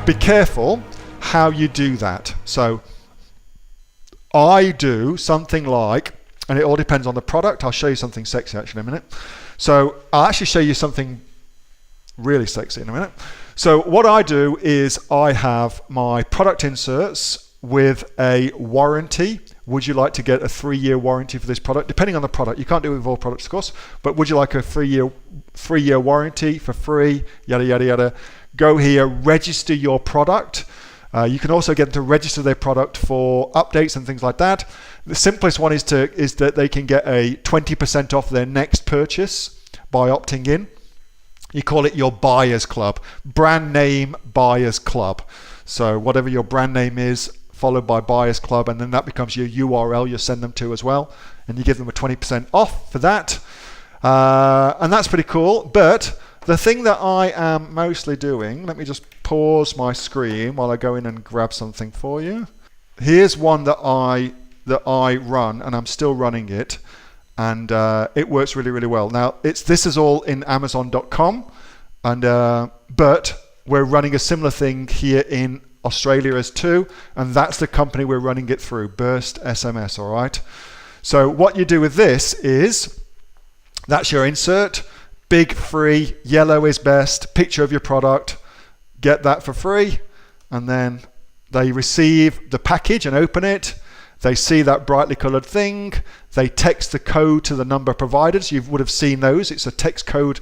be careful how you do that. So I do something like, and it all depends on the product. I'll show you something sexy actually in a minute. So I'll actually show you something really sexy in a minute. So what I do is I have my product inserts with a warranty. Would you like to get a 3-year warranty for this product? Depending on the product, you can't do it with all products, of course, but would you like a 3-year warranty for free? Yada, yada, yada. Go here, register your product. You can also get them to register their product for updates and things like that. The simplest one is that they can get a 20% off their next purchase by opting in. You call it your buyers club, brand name buyers club. So whatever your brand name is, followed by buyers club, and then that becomes your URL you send them to as well, and you give them a 20% off for that, and that's pretty cool. But the thing that I am mostly doing, let me just pause my screen while I go in and grab something for you. Here's one that I run, and I'm still running it, and it works really, really well. Now this is all in Amazon.com, and but we're running a similar thing here in Australia as too, and that's the company we're running it through, Burst SMS. All right, so what you do with this is, that's your insert, big free, yellow is best, picture of your product, get that for free, and then they receive the package and open it. They see that brightly colored thing, they text the code to the number provided. So you would have seen those. It's a text code,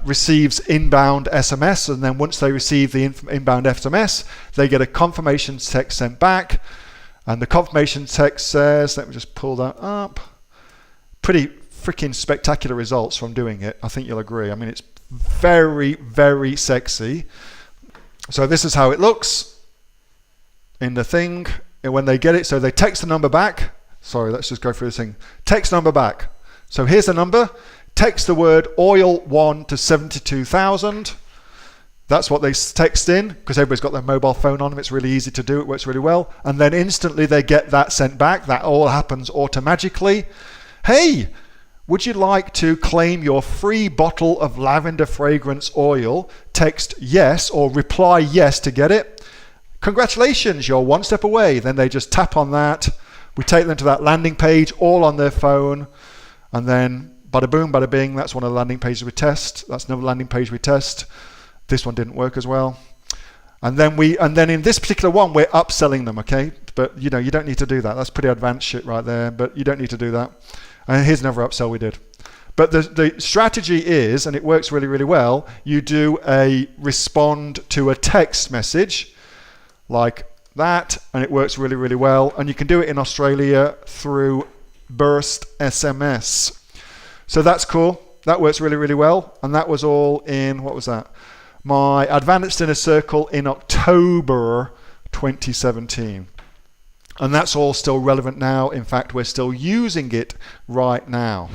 receives inbound SMS, and then once they receive the inbound SMS, they get a confirmation text sent back, and the confirmation text says, let me just pull that up, pretty freaking spectacular results from doing it. I think you'll agree. I mean, it's very, very sexy. So this is how it looks in the thing, and when they get it, so they text the number back. Sorry, let's just go through this thing. Text number back. So here's the number. Text the word oil 1 to 72,000. That's what they text in, because everybody's got their mobile phone on them. It's really easy to do. It works really well. And then instantly they get that sent back. That all happens automatically. Hey, would you like to claim your free bottle of lavender fragrance oil? Text yes or reply yes to get it. Congratulations, you're one step away. Then they just tap on that. We take them to that landing page all on their phone, and then bada boom, bada bing, that's one of the landing pages we test. That's another landing page we test. This one didn't work as well. And then in this particular one, we're upselling them, okay? But you know, you don't need to do that. That's pretty advanced shit right there, but you don't need to do that. And here's another upsell we did. But the strategy is, and it works really, really well, you do a respond to a text message like that, and it works really, really well. And you can do it in Australia through Burst SMS. So that's cool. That works really, really well. And that was all in, what was that? My Advanced Inner Circle in October 2017. And that's all still relevant now. In fact, we're still using it right now.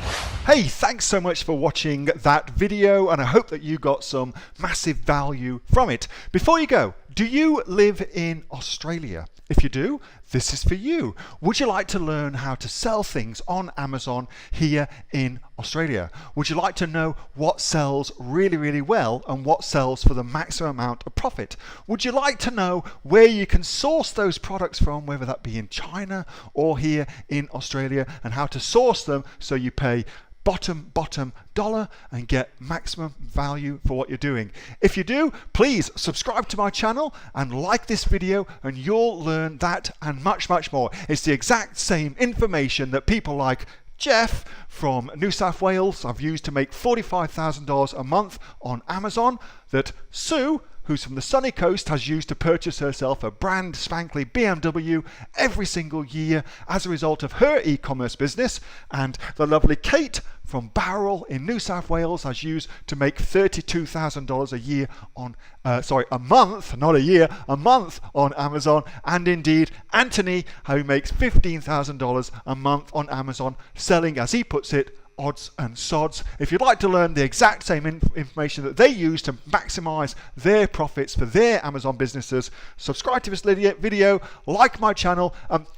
Hey, thanks so much for watching that video, and I hope that you got some massive value from it. Before you go, do you live in Australia? If you do, this is for you. Would you like to learn how to sell things on Amazon here in Australia? Would you like to know what sells really, really well and what sells for the maximum amount of profit? Would you like to know where you can source those products from, whether that be in China or here in Australia, and how to source them so you pay bottom dollar and get maximum value for what you're doing? If you do, please subscribe to my channel and like this video, and you'll learn that and much, much more. It's the exact same information that people like Jeff from New South Wales have used to make $45,000 a month on Amazon, that Sue, who's from the sunny coast, has used to purchase herself a brand spankly BMW every single year as a result of her e-commerce business, and the lovely Kate from Bowral in New South Wales has used to make $32,000 a year on, a month, not a year, a month on Amazon, and indeed Anthony, who makes $15,000 a month on Amazon, selling, as he puts it, odds and sods. If you'd like to learn the exact same information that they use to maximize their profits for their Amazon businesses, subscribe to this video, like my channel,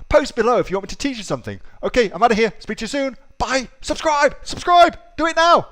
post below if you want me to teach you something. Okay, I'm out of here. Speak to you soon. Bye. Subscribe. Do it now.